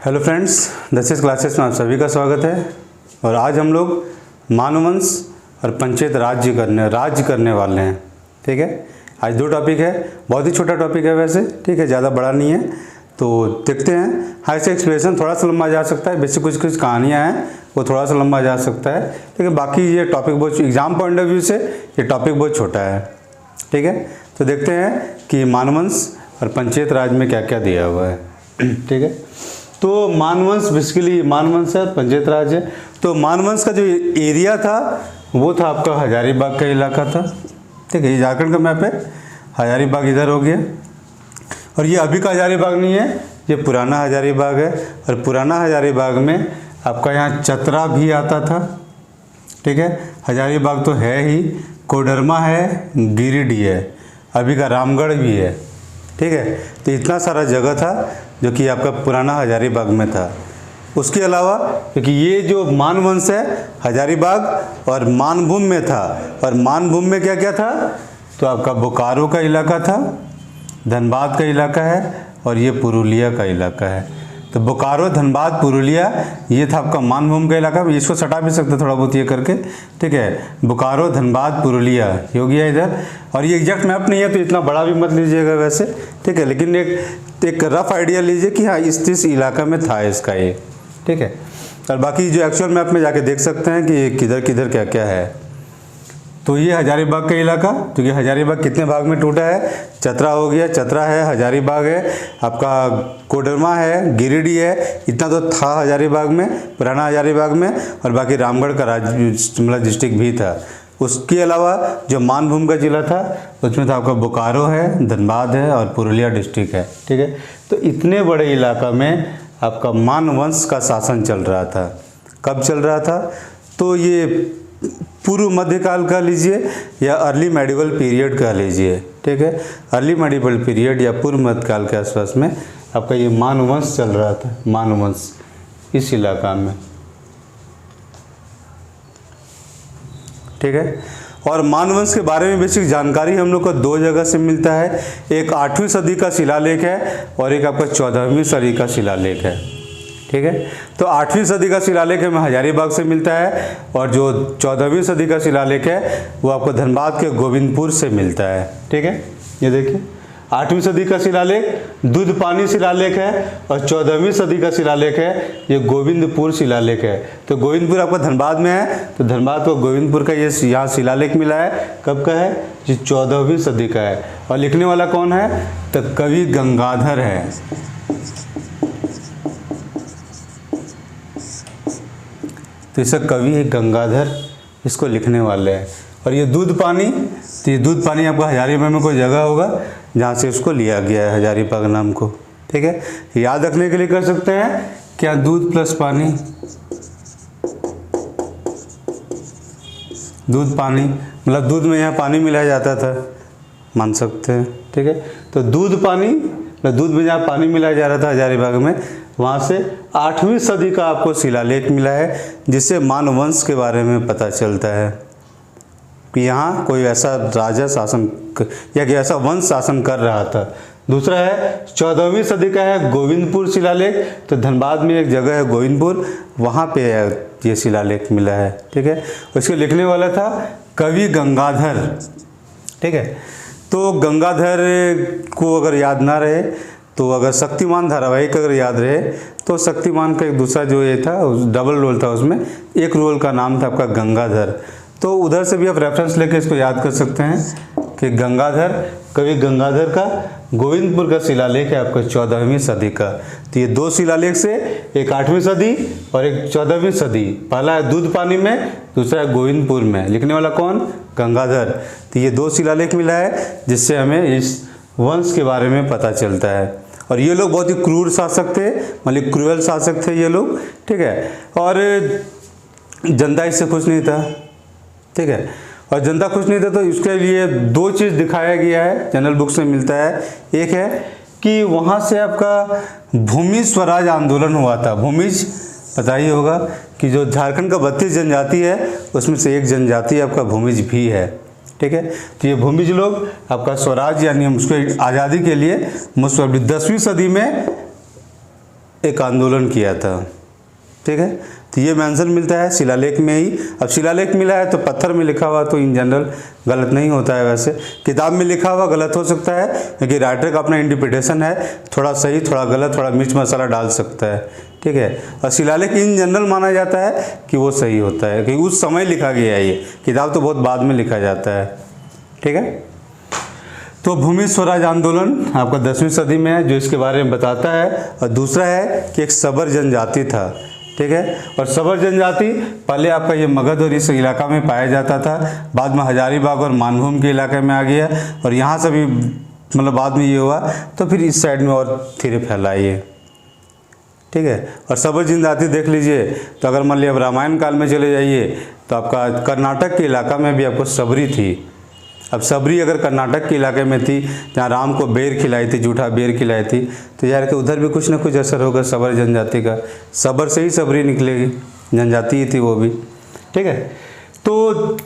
Hello friends, दस classes में आप सभी का स्वागत है। और आज हम लोग मानवंश और पंचायत राज्य करने वाले हैं। ठीक है, आज दो टॉपिक है, बहुत ही छोटा टॉपिक है वैसे, ठीक है, ज़्यादा बड़ा नहीं है। तो देखते हैं। हाँ, इससे एक्सप्लेनेशन थोड़ा सा लंबा जा सकता है, बेसिक कुछ कहानियाँ हैं वो थोड़ा सा लंबा जा सकता है, लेकिन बाकी ये टॉपिक बहुत एग्जाम पॉइंट ऑफ व्यू से ये टॉपिक बहुत छोटा है। ठीक है, तो देखते हैं कि मानवंश और पंचायत राज में क्या क्या दिया हुआ है। ठीक है, तो मानवंश बेसिकली मानवंश है, पंचायत राज है। तो मानवंश का जो एरिया था वो था आपका हजारीबाग का इलाका था। ठीक है, ये झारखंड का मैप है, हजारीबाग इधर हो गया। और ये अभी का हजारीबाग नहीं है, ये पुराना हजारीबाग है। और पुराना हजारीबाग में आपका यहाँ चतरा भी आता था। ठीक है, हजारीबाग तो है ही, कोडरमा है, गिरिडीह है, अभी का रामगढ़ भी है। ठीक है, तो इतना सारा जगह था जो कि आपका पुराना हजारीबाग में था। उसके अलावा क्योंकि ये जो मानवंश है हजारीबाग और मानभूम में था, और मानभूम में क्या क्या था, तो आपका बोकारो का इलाका था, धनबाद का इलाका है, और ये पुरुलिया का इलाका है। तो बोकारो, धनबाद, पुरुलिया ये था आपका मानभूम का इलाका। इसको सटा भी सकते थोड़ा बहुत ये करके। ठीक है, बोकारो, धनबाद, पुरुलिया हो गया इधर। और ये एग्जैक्ट मैप नहीं है तो इतना बड़ा भी मत लीजिएगा वैसे। ठीक है, लेकिन एक रफ आइडिया लीजिए कि हाँ इस इलाका में था इसका ये। ठीक है, और बाकी जो एक्चुअल मैप में जाके देख सकते हैं कि किधर किधर क्या क्या है। तो ये हजारीबाग का इलाका, क्योंकि हजारीबाग कितने भाग में टूटा है, चतरा हो गया, चतरा है, हजारीबाग है, आपका कोडरमा है, गिरिडीह है, इतना तो था हजारीबाग में, पुराना हजारीबाग में। और बाकी रामगढ़ का मतलब डिस्ट्रिक्ट भी था। उसके अलावा जो मानभूम का जिला था उसमें था आपका बोकारो है, धनबाद है, और पुरुलिया डिस्ट्रिक्ट है। ठीक है, तो इतने बड़े इलाका में आपका मानवंश का शासन चल रहा था। कब चल रहा था, तो ये पूर्व मध्यकाल कह लीजिए या अर्ली मेडिवल पीरियड कह लीजिए। ठीक है, अर्ली मेडिवल पीरियड या पूर्व मध्यकाल के आसपास में आपका ये मानवंश चल रहा था, मानवंश इस इलाका में। ठीक है, और मानवंश के बारे में बेसिक जानकारी हम लोग को दो जगह से मिलता है। एक 8वीं सदी का शिलालेख है और एक आपका 14वीं सदी का शिलालेख है। ठीक है, तो 8वीं सदी का शिलालेख हमें हजारीबाग से मिलता है, और जो 14वीं सदी का शिलालेख है वो आपको धनबाद के गोविंदपुर से मिलता है। ठीक है, ये देखिए 8वीं सदी का शिलालेख दूध पानी शिलालेख है, और 14वीं सदी का शिलालेख है ये गोविंदपुर शिलालेख है। तो गोविंदपुर आपका धनबाद में है, तो धनबाद को गोविंदपुर का ये यहाँ शिलालेख मिला है। कब का है, ये 14वीं सदी का है। और लिखने वाला कौन है, तो कवि गंगाधर है। तो इसका कवि है गंगाधर, इसको लिखने वाले हैं। और ये दूध पानी, तो ये दूध पानी आपका हजारीबाग में कोई जगह होगा जहाँ से उसको लिया गया है, हजारीबाग नाम को। ठीक है, याद रखने के लिए कर सकते हैं क्या, दूध प्लस पानी, दूध पानी मतलब दूध में यहाँ पानी मिलाया जाता था, मान सकते हैं। ठीक है, तो दूध पानी मतलब दूध में जहाँ पानी मिलाया जा रहा था हजारीबाग में, वहाँ से 8वीं सदी का आपको शिलालेख मिला है, जिससे मानवंश के बारे में पता चलता है कि यहाँ कोई ऐसा राजा शासन या कि ऐसा वंश शासन कर रहा था। दूसरा है 14वीं सदी का है गोविंदपुर शिलालेख, तो धनबाद में एक जगह है गोविंदपुर, वहाँ पे ये शिलालेख मिला है। ठीक है, उसके लिखने वाला था कवि गंगाधर। ठीक है, तो गंगाधर को अगर याद ना रहे तो अगर शक्तिमान धारावाहिक अगर याद रहे तो शक्तिमान का एक दूसरा जो ये था डबल रोल था, उसमें एक रोल का नाम था आपका गंगाधर। तो उधर से भी आप रेफरेंस लेके इसको याद कर सकते हैं कि गंगाधर, कवि गंगाधर का गोविंदपुर का शिलालेख है आपका 14वीं सदी का। तो ये दो शिलालेख से, एक 8वीं सदी और एक 14वीं सदी। पहला है दूध पानी में, दूसरा है गोविंदपुर में। लिखने वाला कौन, गंगाधर। तो ये दो शिलालेख मिला है जिससे हमें इस वंश के बारे में पता चलता है। और ये लोग बहुत ही क्रूर शासक थे, मतलब क्रूअल शासक थे ये लोग। ठीक है, और जनता इससे खुश नहीं था। ठीक है, और जनता खुश नहीं था तो इसके लिए दो चीज़ दिखाया गया है, जनरल बुक्स में मिलता है। एक है कि वहाँ से आपका भूमि स्वराज आंदोलन हुआ था। भूमिज पता ही होगा कि जो झारखंड का 32 जनजाति है उसमें से एक जनजाति आपका भूमिज भी है। ठीक है, तो ये भूमिज लोग आपका स्वराज यानी उसको आज़ादी के लिए 10वीं सदी में एक आंदोलन किया था। ठीक है, तो ये मेंशन मिलता है शिलालेख में ही। अब शिलालेख मिला है तो पत्थर में लिखा हुआ तो इन जनरल गलत नहीं होता है। वैसे किताब में लिखा हुआ गलत हो सकता है क्योंकि राइटर का अपना इंटरप्रिटेशन है, थोड़ा सही थोड़ा गलत थोड़ा मिर्च मसाला डाल सकता है। ठीक है, और शिलालेख इन जनरल माना जाता है कि वो सही होता है क्योंकि उस समय लिखा गया है। ये किताब तो बहुत बाद में लिखा जाता है। ठीक है, तो भूमि स्वराज आंदोलन आपका 10वीं सदी में है जो इसके बारे में बताता है। और दूसरा है कि एक सबर जनजाति था। ठीक है, और सबर जनजाति पहले आपका ये मगध और इस इलाका में पाया जाता था, बाद में हजारीबाग और मानभूम के इलाके में आ गया और यहाँ से भी मतलब बाद में ये हुआ तो फिर इस साइड में और धीरे फैला ये। ठीक है, और सबर जनजाति देख लीजिए तो अगर मान लिया अब रामायण काल में चले जाइए तो आपका कर्नाटक के इलाका में भी आपको सबरी थी। अब सबरी अगर कर्नाटक के इलाके में थी जहाँ राम को बेर खिलाई थी, जूठा बेर खिलाई थी, तो यार कि उधर भी कुछ ना कुछ असर होगा सबर जनजाति का। सबर से ही सबरी निकलेगी, जनजाति ही थी वो भी। ठीक है, तो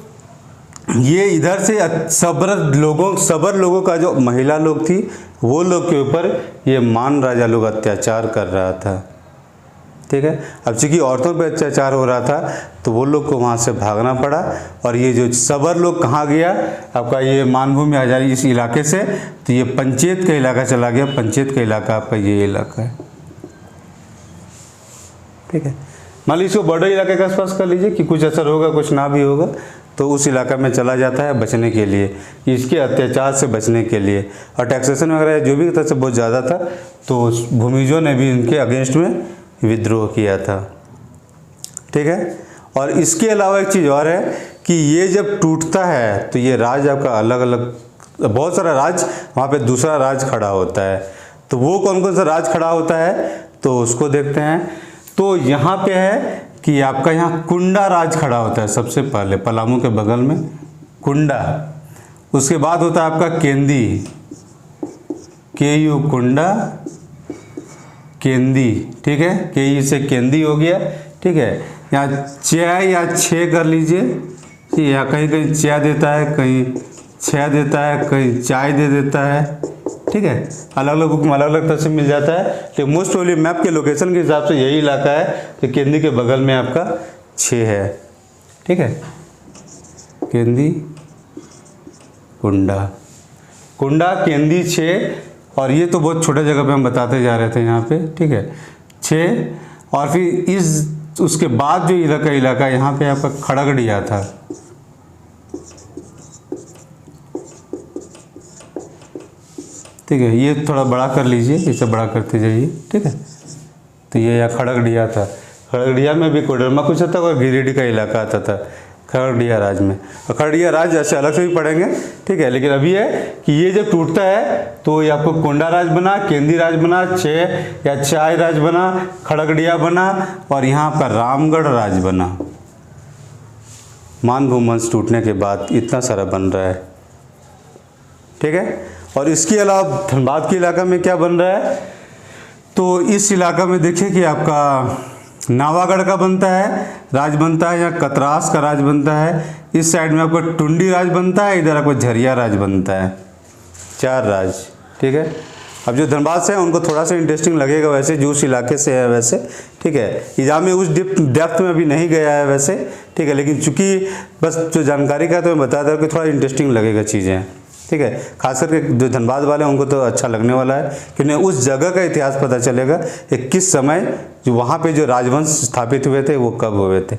ये इधर से सबर लोगों का जो महिला लोग थी वो लोग के ऊपर ये मान राजा लोग अत्याचार कर रहा था। ठीक है, अब चूंकि औरतों पे अत्याचार हो रहा था तो वो लोग को वहाँ से भागना पड़ा और ये जो सबर लोग कहाँ गया आपका ये मानभूमि हजारी इस इलाके से, तो ये पंचेत का इलाका चला गया। पंचेत का इलाका आपका ये इलाका है। ठीक है, मान लीजिए इसको बॉर्डर इलाके के आसपास कर लीजिए कि कुछ असर होगा कुछ ना भी होगा तो उस इलाका में चला जाता है बचने के लिए, इसके अत्याचार से बचने के लिए। और टैक्सेशन वगैरह जो भी तरह से बहुत ज़्यादा था तो भूमिजों ने भी इनके अगेंस्ट में विद्रोह किया था। ठीक है, और इसके अलावा एक चीज़ और है कि ये जब टूटता है तो ये राज आपका अलग अलग बहुत सारा राज वहाँ पे दूसरा राज खड़ा होता है। तो वो कौन कौन सा राज खड़ा होता है तो उसको देखते हैं। तो यहाँ पे है कि आपका यहाँ कुंडा राज खड़ा होता है सबसे पहले, पलामू के बगल में कुंडा। उसके बाद होता है आपका केंदी, KU कुंडा केंदी। ठीक है, KU से केंदी हो गया। ठीक है, यहाँ चाय या छे कर लीजिए, या कहीं कहीं चाय देता है कहीं छः देता है कहीं चाय दे देता है। ठीक है, अलग अलग बुक में अलग अलग तरह से मिल जाता है लेकिन मोस्ट प्रोबेबली मैप के लोकेशन के हिसाब से यही इलाका है कि केंदी के बगल में आपका 6 है। ठीक है, केंदी कुंडा केंदी 6 और ये तो बहुत छोटे जगह पे हम बताते जा रहे थे यहाँ पे। ठीक है, 6 और फिर उसके बाद जो इलाका यहाँ पे आपका खड़गड़िया था। ठीक है, ये थोड़ा बड़ा कर लीजिए, इसे बड़ा करते जाइए। ठीक है, तो ये यहाँ खड़गड़िया था। खड़गड़िया में भी कोडरमा कुछ था और गिरिडीह का इलाका आता था खड़गड़िया राज में। और खड़गड़िया राज ऐसे अलग से भी पढ़ेंगे। ठीक है, लेकिन अभी है कि ये जब टूटता है तो ये आपको कोंडा राज बना, केंदी राज बना, छे या चाय राज बना, खड़गड़िया बना और यहाँ पर रामगढ़ राज बना। मानभूम वंश टूटने के बाद इतना सारा बन रहा है। ठीक है, और इसके अलावा धनबाद के इलाका में क्या बन रहा है तो इस इलाका में देखिए कि आपका नावागढ़ का बनता है राज बनता है, या कतरास का राज बनता है। इस साइड में आपको टुंडी राज बनता है, इधर आपको झरिया राज बनता है। 4 राज। ठीक है, अब जो धनबाद से हैं उनको थोड़ा सा इंटरेस्टिंग लगेगा वैसे जो उस इलाके से है वैसे। ठीक है, एग्जाम में उस डेप्थ में अभी नहीं गया है वैसे। ठीक है, लेकिन चूंकि बस जो जानकारी का तो मैं बता दूँ कि थोड़ा इंटरेस्टिंग लगेगा चीज़ें। ठीक है, खास करके जो धनबाद वाले हैं उनको तो अच्छा लगने वाला है क्योंकि उस जगह का इतिहास पता चलेगा कि किस समय जो वहाँ पे जो राजवंश स्थापित हुए थे वो कब हुए थे।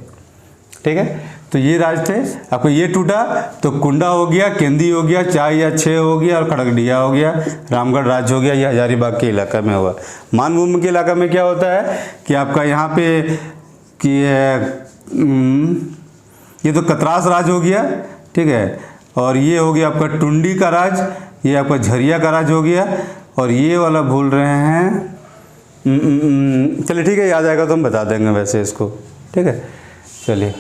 ठीक है, तो ये राज थे। आपको ये टूटा तो कुंडा हो गया, केंदी हो गया, चाय या छे हो गया और खड़गड़िया हो गया, रामगढ़ राज हो गया। ये हजारीबाग के इलाका में हुआ। मानभूमि के इलाका में क्या होता है कि आपका यहाँ पे कि ये तो कतरास राज हो गया। ठीक है, और ये हो गया आपका टुंडी का राज, ये आपका झरिया का राज हो गया और ये वाला भूल रहे हैं। चलिए ठीक है, याद आएगा तो हम बता देंगे वैसे इसको। ठीक है, चलिए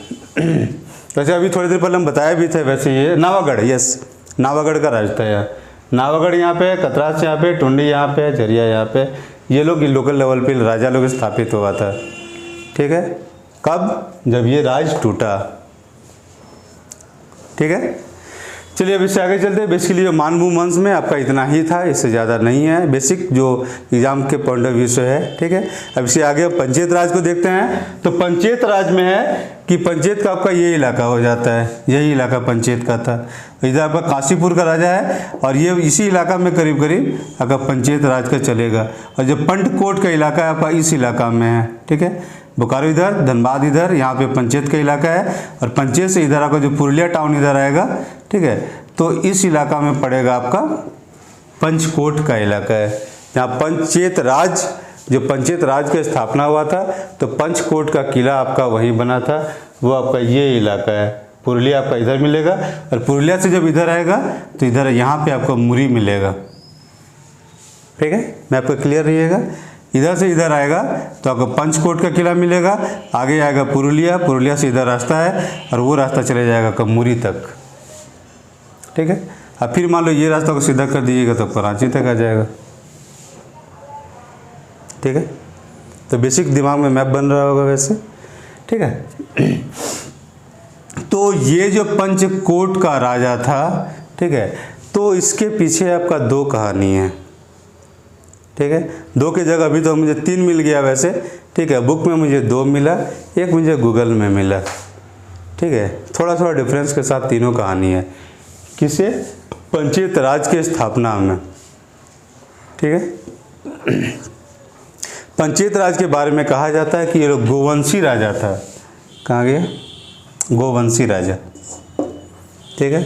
वैसे अभी थोड़ी देर पहले हम बताए भी थे वैसे ये नावागढ़, यस नावागढ़ का राज था। यार नावागढ़ यहाँ पे, कतरास यहाँ पे, टुंडी यहाँ पे, झरिया यहाँ पे, ये लोग लोकल लेवल पे राजा लोग स्थापित हुआ था। ठीक है, कब? जब ये राज टूटा। ठीक है, चलिए अब इससे आगे चलते हैं। बेसिकली जो मानभूम वंश में आपका इतना ही था, इससे ज़्यादा नहीं है, बेसिक जो एग्जाम के पॉइंट ऑफ व्यू से है, ठीक है। अब इससे आगे पंचायत राज को देखते हैं। तो पंचायत राज में है कि पंचायत का आपका ये इलाका हो जाता है, यही इलाका पंचायत का था। इधर आपका काशीपुर का राजा है और ये इसी इलाका में करीब करीब आपका पंचायत राज का चलेगा। और जो पंचकोट का इलाका है आपका इस इलाका में है, ठीक है। बोकारो इधर, धनबाद इधर, यहाँ पे पंचायत का इलाका है। और पंचायत से इधर आपका जो पुरुलिया टाउन इधर आएगा, ठीक है। तो इस इलाका में पड़ेगा आपका पंचकोट का इलाका है, जहाँ पंचायत राज, जो पंचायत राज की स्थापना हुआ था, तो पंचकोट का किला आपका वहीं बना था, वो आपका ये इलाका है। पुरुलिया आपका इधर मिलेगा और पुरुलिया से जब इधर आएगा तो इधर यहाँ पे आपको मुरी मिलेगा, ठीक है। मैं आपको क्लियर रहिएगा। इधर से इधर आएगा तो आपको पंचकोट का किला मिलेगा, आगे आएगा पुरुलिया, पुरुलिया से इधर रास्ता है और वो रास्ता चले जाएगा कब मुरी तक, ठीक है। अब फिर मान लो ये रास्ता को सीधा कर दीजिएगा तो कराची तक आ जाएगा, ठीक है। तो बेसिक दिमाग में मैप बन रहा होगा वैसे, ठीक है। तो ये जो पंचकोट का राजा था, ठीक है, तो इसके पीछे आपका दो कहानी है, ठीक है। दो की जगह अभी तो मुझे 3 मिल गया वैसे, ठीक है। बुक में मुझे 2 मिला, एक मुझे गूगल में मिला, ठीक है। थोड़ा थोड़ा डिफरेंस के साथ तीनों कहानी है। किसे? पंचायत राज के स्थापना में, ठीक है। पंचायत राज के बारे में कहा जाता है कि ये लोग गोवंशी राजा था। कहाँ गया? गोवंशी राजा, ठीक है।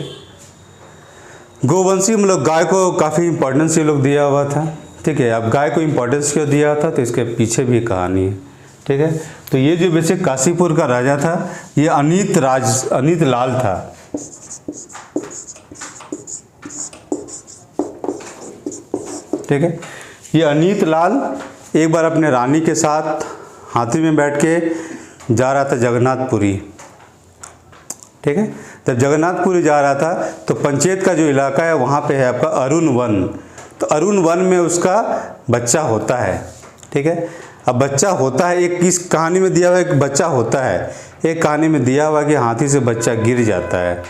गोवंशी मतलब गाय को काफ़ी इंपॉर्टेंस ये लोग दिया हुआ था, ठीक है। अब गाय को इंपॉर्टेंस क्यों दिया था तो इसके पीछे भी कहानी है, ठीक है। तो ये जो बेसिक काशीपुर का राजा था, ये अनीत लाल था, ठीक है। ये अनीत लाल एक बार अपने रानी के साथ हाथी में बैठ के जा रहा था जगन्नाथपुरी, ठीक है। जब जगन्नाथपुरी जा रहा था तो पंचायत का जो इलाका है वहाँ पे है आपका अरुण वन। तो अरुण वन में उसका बच्चा होता है, ठीक है। अब बच्चा होता है, एक इस कहानी में दिया हुआ एक बच्चा होता है, एक कहानी में दिया हुआ कि हाथी से बच्चा गिर जाता है,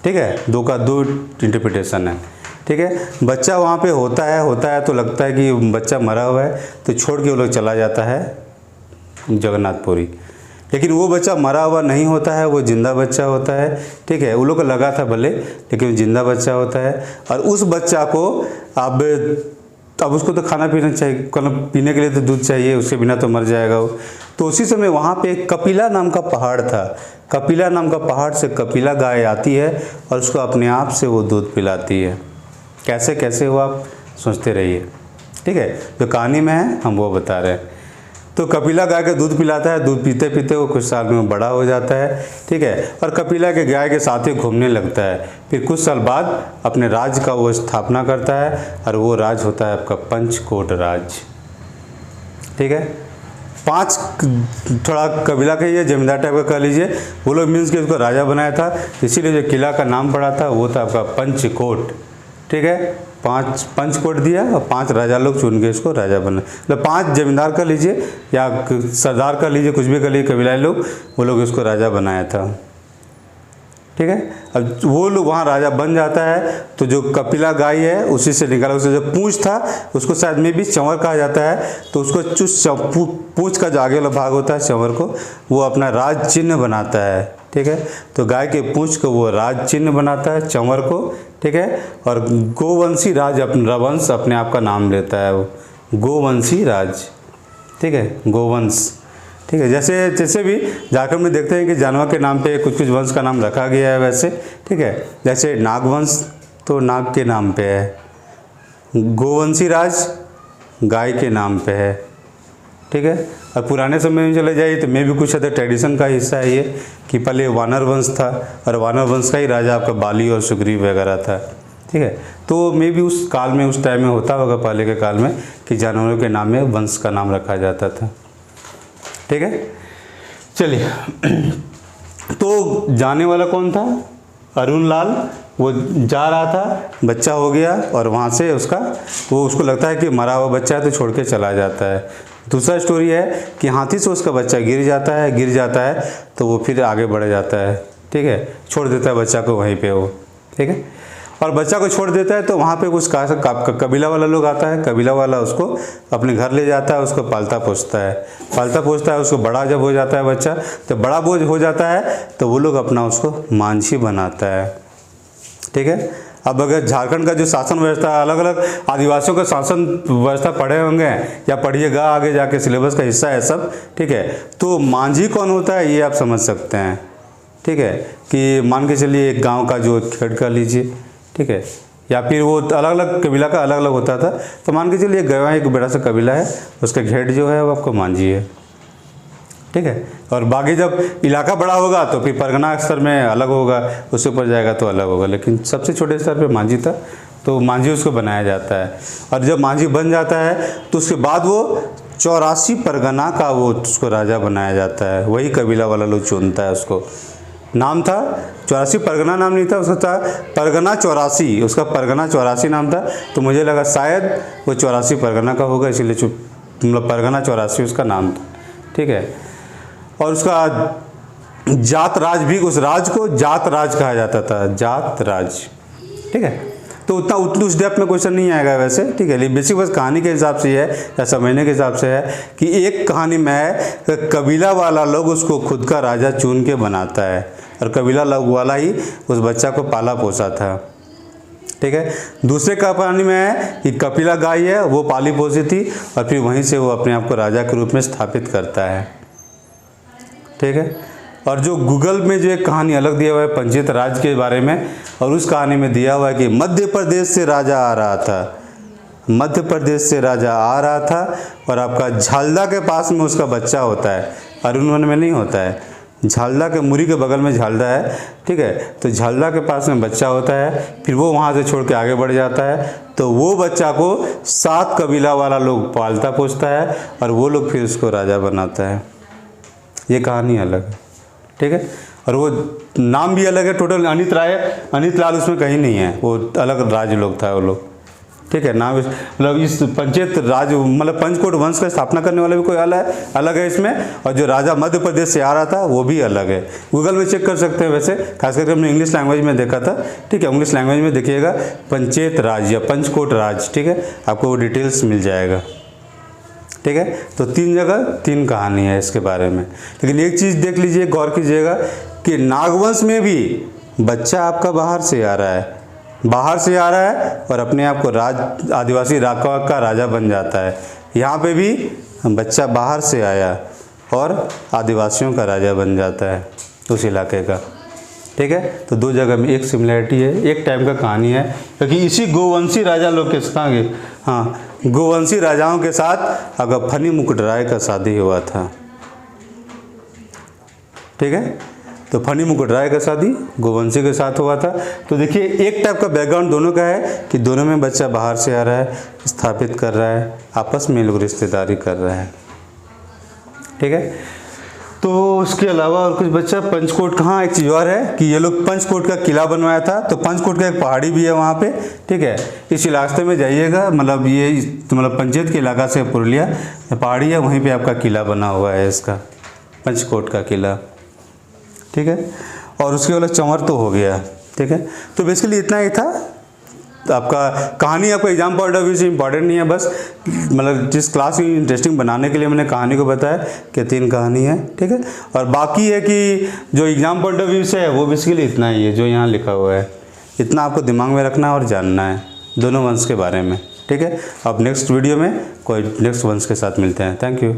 ठीक है। दो का दो इंटरप्रिटेशन है, ठीक है। बच्चा वहाँ पे होता है तो लगता है कि बच्चा मरा हुआ है, तो छोड़ के वो लोग चला जाता है जगन्नाथपुरी। लेकिन वो बच्चा मरा हुआ नहीं होता है, वो जिंदा बच्चा होता है, ठीक है। वो लोग को लगा था भले, लेकिन जिंदा बच्चा होता है। और उस बच्चा को अब उसको तो खाना पीना चाहिए, पीने के लिए तो दूध चाहिए, उसके बिना तो मर जाएगा वो। तो उसी समय वहाँ पे एक कपिला नाम का पहाड़ था। कपिला नाम का पहाड़ से कपिला गाय आती है और उसको अपने आप से वो दूध पिलाती है। कैसे कैसे वो आप सोचते रहिए, ठीक है। जो कहानी में है हम वो बता रहे हैं। तो कपिला गाय का दूध पिलाता है, दूध पीते पीते वो कुछ साल में बड़ा हो जाता है, ठीक है। और कपिला के गाय के साथ ही घूमने लगता है। फिर कुछ साल बाद अपने राज का वो स्थापना करता है और वो राज होता है आपका पंचकोट राज, ठीक है। 5 थोड़ा कबीला का ये जमींदार टाइप का कह लीजिए, वो लोग मीन्स कि उसको राजा बनाया था, इसीलिए जो किला का नाम पड़ा था वो था आपका पंचकोट, ठीक है। 5 पंचकोट दिया और 5 राजा लोग चुन के इसको राजा बना, मतलब 5 जमींदार का लीजिए या सरदार का लीजिए, कुछ भी कर लीजिए, कबीलाई लोग, वो लोग इसको राजा बनाया था, ठीक है। अब वो लोग वहाँ राजा बन जाता है, तो जो कपिला गाय है उसी से निकाला, उससे जो पूंछ था उसको शायद में भी चंवर कहा जाता है, तो उसको पूंछ का जो आगे वाला भाग होता है चंवर को, वो अपना राज चिन्ह बनाता है, ठीक है। तो गाय के पूंछ को वो राज चिन्ह बनाता है चंवर को, ठीक है। और गोवंशी राज रवंश अपने आप का नाम लेता है, वो गोवंशी राज, ठीक है, गोवंश, ठीक है। जैसे भी झारखंड में देखते हैं कि जानवर के नाम पे कुछ कुछ वंश का नाम रखा गया है वैसे, ठीक है। जैसे नागवंश तो नाग के नाम पे है, गोवंशी राज गाय के नाम पे है, ठीक है। और पुराने समय में चले जाइए तो मैं भी कुछ हद ट्रेडिशन का हिस्सा है ये, कि पहले वानर वंश था और वानर वंश का ही राजा आपका बाली और सुग्रीव वगैरह था, ठीक है। तो मैं भी उस काल में, उस टाइम में होता होगा पहले के काल में कि जानवरों के नाम में वंश का नाम रखा जाता था, ठीक है। चलिए, तो जाने वाला कौन था? अरुण लाल। वो जा रहा था, बच्चा हो गया और वहाँ से उसको लगता है कि मरा हुआ बच्चा है तो छोड़ के चला जाता है। दूसरा स्टोरी है कि हाथी से उसका बच्चा गिर जाता है तो वो फिर आगे बढ़ जाता है, ठीक है, छोड़ देता है बच्चा को वहीं पे वो, ठीक है। और बच्चा को छोड़ देता है तो वहाँ पे कुछ कबीला वाला लोग आता है, कबीला वाला उसको अपने घर ले जाता है, उसको पालता पोसता है, उसको बड़ा जब हो जाता है बच्चा, तो बड़ा बोझ हो जाता है तो वो लोग अपना उसको मांझी बनाता है, ठीक है। अब अगर झारखंड का जो शासन व्यवस्था, अलग अलग आदिवासियों का शासन व्यवस्था पढ़े होंगे या पढ़िएगा आगे जाके, सिलेबस का हिस्सा है सब, ठीक है। तो मांझी कौन होता है ये आप समझ सकते हैं, ठीक है। कि मान के चलिए एक गांव का जो खेड़ कर लीजिए, ठीक है, या फिर वो अलग अलग कबीला का अलग अलग होता था, तो मान के चलिए गवा एक बड़ा सा कबीला है, उसका घेट जो है वो आपको मांझी है, ठीक है। और बाकी जब इलाका बड़ा होगा तो फिर परगना स्तर में अलग होगा, उससे ऊपर जाएगा तो अलग होगा, लेकिन सबसे छोटे स्तर पे मांझी था, तो मांझी उसको बनाया जाता है। और जब मांझी बन जाता है तो उसके बाद वो 84 परगना का वो उसको राजा बनाया जाता है, वही कबीला वाला लोग चुनता है उसको। नाम था 84 परगना, नाम नहीं था उसका, था परगना 84, उसका परगना 84 नाम था। तो मुझे लगा शायद वो 84 परगना का होगा, इसीलिए मतलब परगना 84 उसका नाम था, ठीक है। और उसका जात राज भी, उस राज को जात राज कहा जाता था, जात राज, ठीक है। तो उतना उस डेप्थ में क्वेश्चन नहीं आएगा वैसे, ठीक है। लेकिन बेसिक बस कहानी के हिसाब से है या समझने के हिसाब से है कि एक कहानी में है कबीला वाला लोग उसको खुद का राजा चुन के बनाता है, और कबीला लोग वाला ही उस बच्चा को पाला पोसा था, ठीक है। दूसरे कहानी में है कि कपिला गाय है, वो पाली पोसी थी, और फिर वहीं से वो अपने आप को राजा के रूप में स्थापित करता है, ठीक है। और जो गूगल में जो एक कहानी अलग दिया हुआ है पंचायत राज के बारे में, और उस कहानी में दिया हुआ है कि मध्य प्रदेश से राजा आ रहा था, मध्य प्रदेश से राजा आ रहा था, और आपका झालदा के पास में उसका बच्चा होता है, अरुण वन में नहीं होता है, झालदा के मुरी के बगल में झालदा है, ठीक है। तो झालदा के पास में बच्चा होता है, फिर वो वहाँ से छोड़ के आगे बढ़ जाता है, तो वो बच्चा को 7 कबीला वाला लोग पालता पोसता है, और वो लोग फिर उसको राजा बनाता है। ये कहानी अलग है, ठीक है। और वो नाम भी अलग है टोटल, अनित राय, अनित लाल उसमें कहीं नहीं है, वो अलग राज लोग था वो लोग, ठीक है। नाम मतलब इस पंचायत राज मतलब पंचकोट वंश का स्थापना करने वाले भी कोई अलग है इसमें, और जो राजा मध्य प्रदेश से आ रहा था वो भी अलग है। गूगल में चेक कर सकते हैं, वैसे खास करके हमने इंग्लिश लैंग्वेज में देखा था, ठीक है। इंग्लिश लैंग्वेज में देखिएगा पंचायत राज या पंचकोट राज, ठीक है, आपको वो डिटेल्स मिल जाएगा, ठीक है। तो 3 जगह 3 कहानी है इसके बारे में। लेकिन एक चीज़ देख लीजिए, गौर कीजिएगा कि नागवंश में भी बच्चा आपका बाहर से आ रहा है, और अपने आप को आदिवासी राका का राजा बन जाता है। यहाँ पे भी बच्चा बाहर से आया और आदिवासियों का राजा बन जाता है उस इलाके का, ठीक है। तो 2 जगह में एक सिमिलैरिटी है, एक टाइम का कहानी है, क्योंकि इसी गोवंशी राजा लोग के साथ, हाँ, गोवंशी राजाओं के साथ अगर फनी मुकुटराय का शादी हुआ था, ठीक है। तो फनी मुकुटराय का शादी गोवंशी के साथ हुआ था। तो देखिए एक टाइप का बैकग्राउंड दोनों का है कि दोनों में बच्चा बाहर से आ रहा है, स्थापित कर रहा है, आपस में लोग रिश्तेदारी कर रहे हैं, ठीक है। तो उसके अलावा और कुछ बच्चा पंचकोट, कहाँ एक चीज़ और है कि ये लोग पंचकोट का किला बनवाया था, तो पंचकोट का एक पहाड़ी भी है वहाँ पे, ठीक है। इस इलाके में जाइएगा, मतलब ये मतलब पंचायत के इलाका से पुरुलिया पहाड़ी है, वहीं पे आपका किला बना हुआ है इसका, पंचकोट का किला, ठीक है। और उसके वाला चंवर तो हो गया, ठीक है। तो बेसिकली इतना ही था। तो आपका कहानी आपका एग्जाम पॉइंट ऑफ व्यू से इम्पॉर्टेंट नहीं है, बस मतलब जिस क्लास को इंटरेस्टिंग बनाने के लिए मैंने कहानी को बताया कि 3 कहानी है, ठीक है। और बाकी है कि जो एग्जाम पॉइंट ऑफ व्यू से है वो बेसिकली इतना ही है जो यहाँ लिखा हुआ है, इतना आपको दिमाग में रखना और जानना है दोनों वंश के बारे में, ठीक है। अब नेक्स्ट वीडियो में कोई नेक्स्ट वंश के साथ मिलते हैं। Thank you.